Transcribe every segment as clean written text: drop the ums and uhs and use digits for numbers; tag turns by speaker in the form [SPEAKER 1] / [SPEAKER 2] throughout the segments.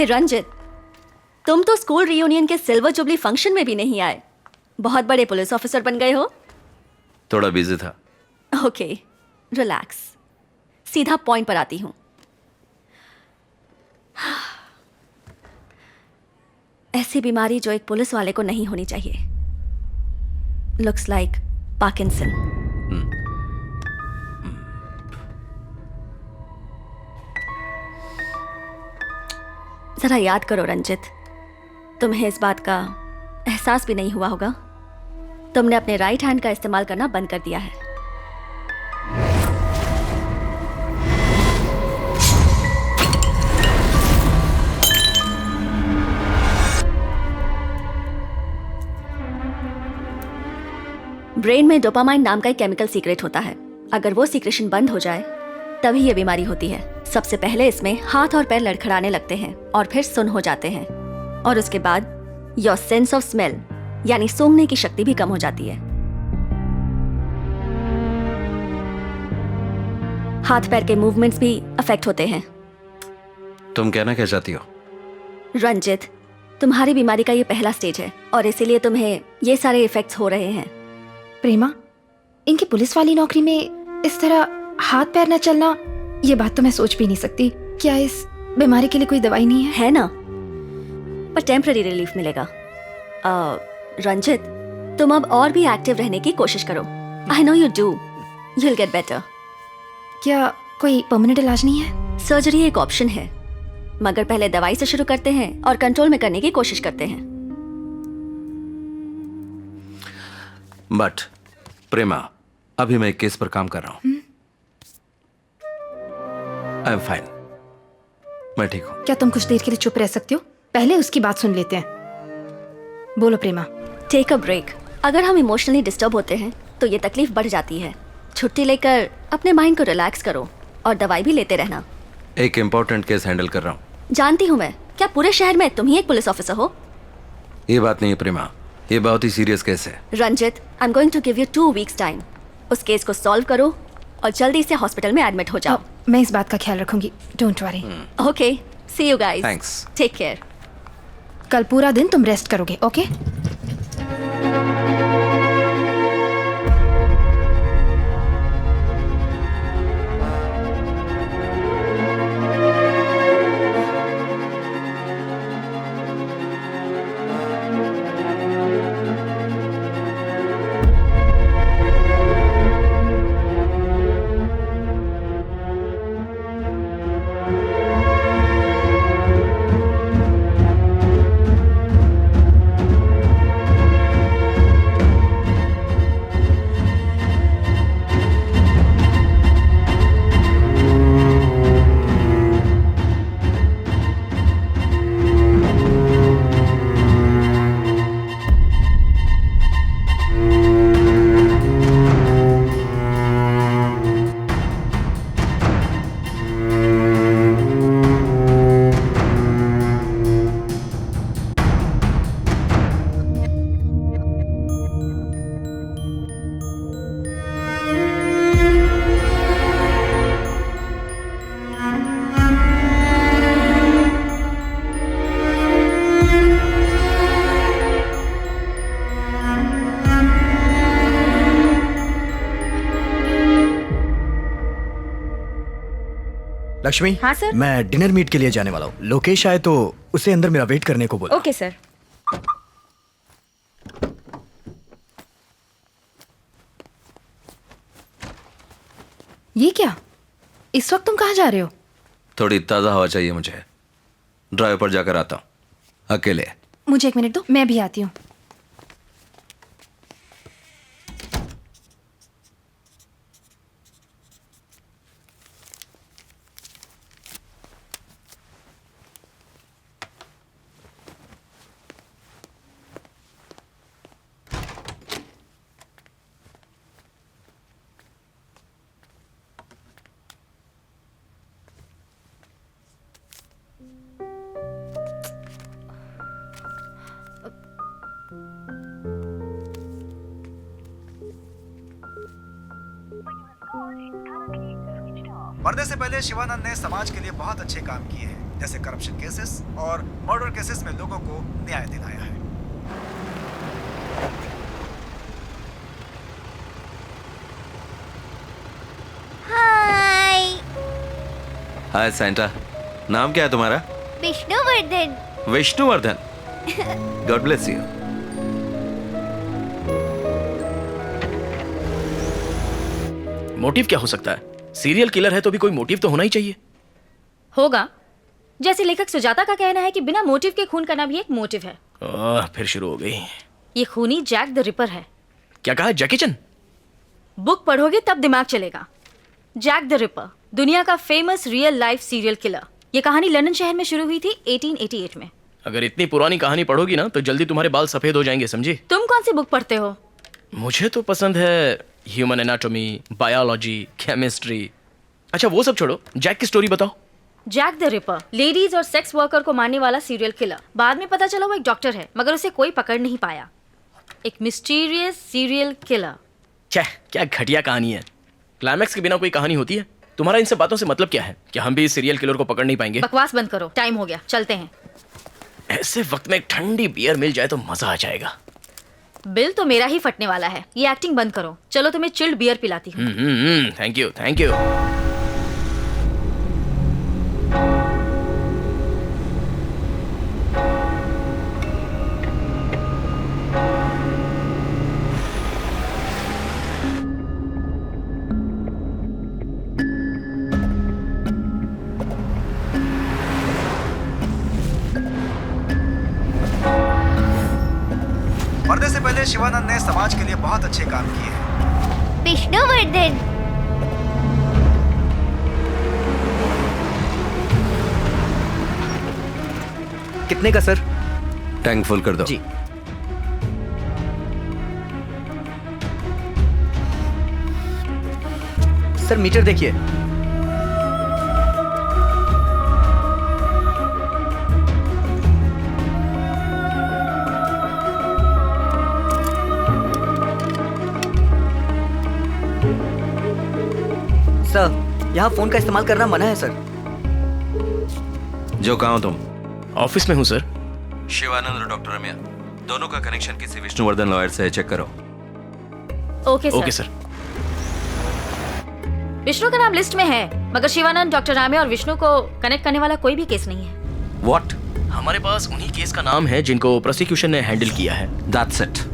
[SPEAKER 1] हे रंजित, तुम तो school reunion के सिल्वर जुबली फंक्शन में भी नहीं आए। बहुत बड़े पुलिस ऑफिसर बन गए हो।
[SPEAKER 2] थोड़ा बिजी था।
[SPEAKER 1] Okay, relax. सीधा पॉइंट पर आती हूँ। ऐसी बीमारी जो एक पुलिस वाले को नहीं होनी चाहिए। Looks like Parkinson. जरा याद करो रंजित, तुम्हें इस बात का एहसास भी नहीं हुआ होगा। तुमने अपने राइट हैंड का इस्तेमाल करना बंद कर दिया है। ब्रेन में डोपामाइन नाम का एक केमिकल सीक्रेट होता है। अगर वो सीक्रेशन बंद हो जाए तभी ये बीमारी होती है। सबसे पहले इसमें हाथ और पैर लड़खड़ाने लगते हैं और फिर सुन्न हो जाते हैं, और उसके बाद योर सेंस ऑफ स्मेल यानी सूंघने की शक्ति भी कम हो जाती है। हाथ पैर के मूवमेंट्स भी अफेक्ट होते हैं।
[SPEAKER 2] तुम कहना क्या चाहती हो?
[SPEAKER 1] रंजित, तुम्हारी बीमारी का ये पहला स्टेज है और इसीलिए तुम्हें ये सारे इफेक्ट्स हो रहे हैं।
[SPEAKER 3] प्रेमा, इनकी पुलिस वाली नौकरी में इस तरह हाथ पैर न चलना, ये बात तो मैं सोच भी नहीं सकती। क्या इस बीमारी के लिए कोई दवाई नहीं है?
[SPEAKER 1] है ना, पर टेम्पररी रिलीफ मिलेगा। रंजित, तुम अब और भी एक्टिव रहने की कोशिश करो। I know you do, you will get better.
[SPEAKER 3] क्या कोई परमानेंट इलाज नहीं है?
[SPEAKER 1] सर्जरी एक ऑप्शन है, मगर पहले दवाई से शुरू करते हैं और कंट्रोल में करने की कोशिश करते हैं।
[SPEAKER 2] बट प्रेमा, अभी मैं एक केस पर काम कर रहा हूं। आई एम फाइन, मैं ठीक हूं।
[SPEAKER 3] क्या तुम कुछ देर के लिए चुप रह सकते हो? पहले उसकी बात सुन लेते हैं। बोलो प्रेमा।
[SPEAKER 1] Take a break. अगर हम इमोशनली डिस्टर्ब होते हैं तो ये तकलीफ बढ़ जाती है। छुट्टी लेकर अपने माइंड को रिलैक्स करो और दवाई भी लेते रहना।
[SPEAKER 2] एक इम्पोर्टेंट केस हैंडल कर रहा हूं।
[SPEAKER 1] जानती हूँ मैं, क्या पूरे शहर में तुम ही एक पुलिस ऑफिसर हो?
[SPEAKER 2] ये बात नहीं है प्रेमा, ये बहुत ही सीरियस केस है।
[SPEAKER 1] Ranjit, I am going to give you 2 weeks time. उस केस को सॉल्व करो और जल्दी से हॉस्पिटल में एडमिट हो जाओ।
[SPEAKER 3] मैं इस बात का ख्याल रखूंगी, don't worry.
[SPEAKER 1] Okay, see you guys.
[SPEAKER 2] Thanks.
[SPEAKER 1] Take care.
[SPEAKER 3] कल पूरा दिन तुम रेस्ट करोगे, ओके?
[SPEAKER 4] लक्ष्मी।
[SPEAKER 3] हाँ सर।
[SPEAKER 4] मैं डिनर मीट के लिए जाने वाला हूँ। लोकेश आए तो उसे अंदर मेरा वेट करने को बोला।
[SPEAKER 3] Okay sir. ये क्या? इस वक्त तुम कहाँ जा रहे हो?
[SPEAKER 2] थोड़ी ताज़ा हवा चाहिए मुझे। ड्राइव पर जाकर आता हूँ अकेले।
[SPEAKER 3] मुझे 1 मिनट दो, मैं भी आती हूँ।
[SPEAKER 5] मरने से पहले शिवानंद ने समाज के लिए बहुत अच्छे काम किए हैं। जैसे करप्शन केसेस और मर्डर केसेस में लोगों को न्याय दिलाया है।
[SPEAKER 6] हाय,
[SPEAKER 2] हाय सैंटा, नाम क्या है तुम्हारा?
[SPEAKER 6] Vishnuvardhana.
[SPEAKER 2] Vishnuvardhana. God bless you.
[SPEAKER 7] Motive क्या हो सकता है? सीरियल किलर है तो भी कोई मोटिव तो होना ही चाहिए।
[SPEAKER 8] होगा। जैसे लेखक सुजाता का कहना है कि बिना मोटिव के खून करना भी एक मोटिव है।
[SPEAKER 7] फिर शुरू हो गई।
[SPEAKER 8] ये खूनी जैक द रिपर है।
[SPEAKER 7] क्या कहा? जैकी चैन?
[SPEAKER 8] बुक पढ़ोगे तब दिमाग चलेगा। जैक द रिपर, दुनिया का famous real life serial killer. ये कहानी लंदन शहर में शुरू हुई थी 1888 में।
[SPEAKER 7] अगर इतनी पुरानी कहानी पढ़ोगी ना तो जल्दी तुम्हारे बाल सफेद हो जाएंगे, समझी?
[SPEAKER 8] तुम कौन सी बुक पढ़ते हो?
[SPEAKER 7] मुझे तो पसंद है ह्यूमन एनाटॉमी, बायोलॉजी, केमिस्ट्री। अच्छा वो सब छोड़ो, जैक की स्टोरी बताओ।
[SPEAKER 8] जैक द रिपर लेडीज और सेक्स वर्कर को मारने वाला सीरियल किलर। बाद में पता चला वो एक डॉक्टर है, मगर उसे कोई पकड़ नहीं पाया। एक मिस्टीरियस सीरियल किलर।
[SPEAKER 7] क्या घटिया कहानी है। क्लाइमैक्स के बिना कोई कहानी होती है? तुम्हारा इन सब बातों से मतलब क्या है? कि हम भी इस सीरियल किलर को पकड़ नहीं पाएंगे?
[SPEAKER 8] बकवास बंद करो, टाइम हो गया, चलते हैं।
[SPEAKER 7] ऐसे वक्त में एक ठंडी बियर मिल जाए तो मजा आ जाएगा।
[SPEAKER 8] बिल तो मेरा ही फटने वाला है। ये एक्टिंग बंद करो, चलो तुम्हें चिल्ड बियर पिलाती हूँ।
[SPEAKER 7] Thank you, thank you.
[SPEAKER 5] मरने से पहले शिवानंद ने समाज के लिए बहुत अच्छे काम किए हैं।
[SPEAKER 6] विष्णुवर्धन।
[SPEAKER 4] कितने का सर?
[SPEAKER 2] टैंक फुल कर दो।
[SPEAKER 4] जी। सर मीटर देखिए। सर यहाँ फोन का इस्तेमाल करना मना है सर।
[SPEAKER 2] जो कहा तुम?
[SPEAKER 7] ऑफिस में हूँ सर।
[SPEAKER 2] शिवानंद और डॉक्टर रम्या दोनों का कनेक्शन किसी विष्णुवर्धन लॉयर से चेक करो।
[SPEAKER 8] Okay sir. विष्णु का नाम लिस्ट में है, मगर शिवानंद, डॉक्टर रामे और विष्णु को कनेक्ट करने वाला कोई भी केस नहीं है।
[SPEAKER 2] व्हाट?
[SPEAKER 7] हमारे पास उन्हीं केस का नाम है जिनको प्रोसिक्यूशन ने हैंडल किया है।
[SPEAKER 2] That's it.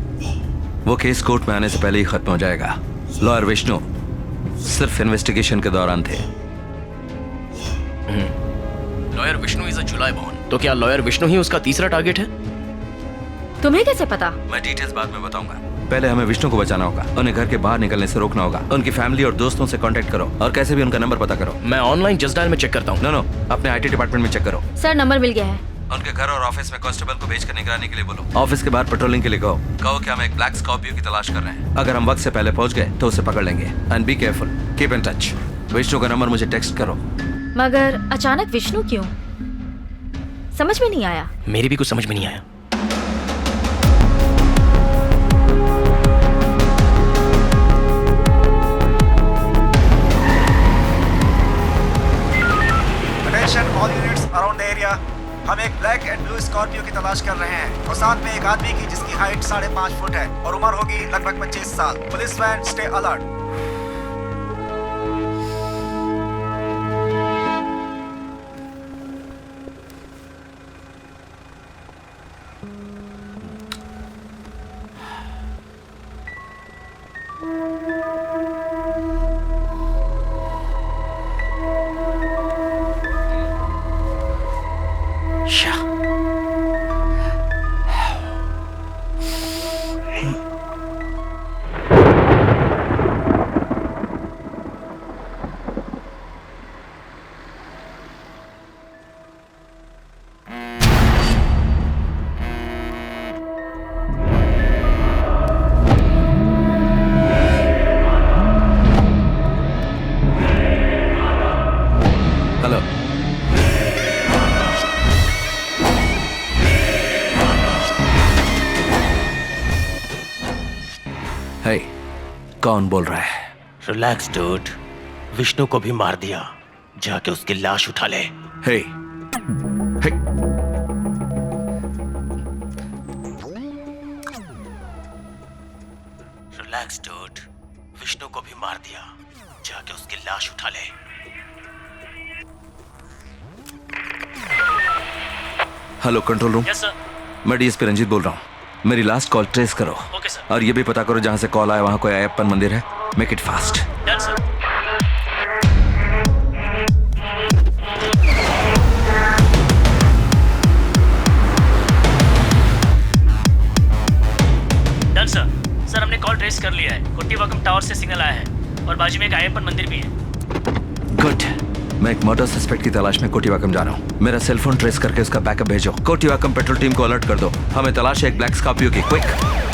[SPEAKER 2] वो केस कोर्ट में आने से पहले ही खत्म हो जाएगा। लॉयर विष्णु सिर्फ इन्वेस्टिगेशन के दौरान थे।
[SPEAKER 7] Lawyer Vishnu is a July born. तो क्या लॉयर विष्णु ही उसका तीसरा टारगेट है?
[SPEAKER 8] तुम्हें कैसे पता?
[SPEAKER 2] मैं डिटेल्स बाद में बताऊंगा। पहले हमें विष्णु को बचाना होगा। उन्हें घर के बाहर निकलने से रोकना होगा। उनकी फैमिली और दोस्तों से कांटेक्ट करो और कैसे भी उनका नंबर पता करो।
[SPEAKER 7] मैं ऑनलाइन जस्ट डायल में चेक करता हूँ।
[SPEAKER 2] नो, अपने आईटी डिपार्टमेंट में चेक करो।
[SPEAKER 8] सर नंबर मिल गया है।
[SPEAKER 2] उनके घर और ऑफिस में कांस्टेबल को भेजकर निगरानी के लिए बोलो। ऑफिस के बाहर पेट्रोलिंग के लिए कहो कि हम एक ब्लैक स्कॉर्पियो की तलाश कर रहे हैं। अगर हम वक्त से पहले पहुंच गए तो उसे पकड़ लेंगे। And be careful, keep in touch. Vishnu का नंबर मुझे टेक्स्ट करो।
[SPEAKER 8] मगर अचानक विष्णु क्यों? समझ में नहीं आया।
[SPEAKER 7] मेरी भी कुछ समझ में नहीं आया।
[SPEAKER 5] Attention all units around the area. हम एक ब्लैक एंड ब्लू स्कॉर्पियो की तलाश कर रहे हैं और साथ में एक आदमी की जिसकी हाइट 5.5 फुट है और उम्र होगी लगभग 25 साल। Police van, stay alert.
[SPEAKER 2] Hello. Hey, कौन बोल रहा है?
[SPEAKER 9] रिलैक्स डूड, विष्णु को भी मार दिया। जाके उसकी लाश उठा ले।
[SPEAKER 2] हे,
[SPEAKER 7] मार दिया। जाके उसकी लाश उठा ले।
[SPEAKER 2] Hello control room.
[SPEAKER 7] Yes sir.
[SPEAKER 2] मैं डीएसपी रंजीत बोल रहा हूँ। मेरी लास्ट कॉल ट्रेस करो।
[SPEAKER 7] Okay sir.
[SPEAKER 2] और ये भी पता करो जहाँ से कॉल आया वहाँ कोई अयप्पन मंदिर है। Make it fast.
[SPEAKER 7] Done sir. Done sir. Sir हमने कॉल ट्रेस कर लिया है। कोटीवाकम टावर से सिग्नल आया है और बाजू में एक अयप्पन मंदिर भी है।
[SPEAKER 2] गुड। मैं एक मर्डर सस्पेक्ट की तलाश में कोटीवाकम जा रहा हूँ। मेरा सेल फोन ट्रेस करके उसका बैकअप भेजो। कोटीवाकम पेट्रोल टीम को अलर्ट कर दो। हमें तलाश है एक ब्लैक स्कॉर्पियो की। क्विक।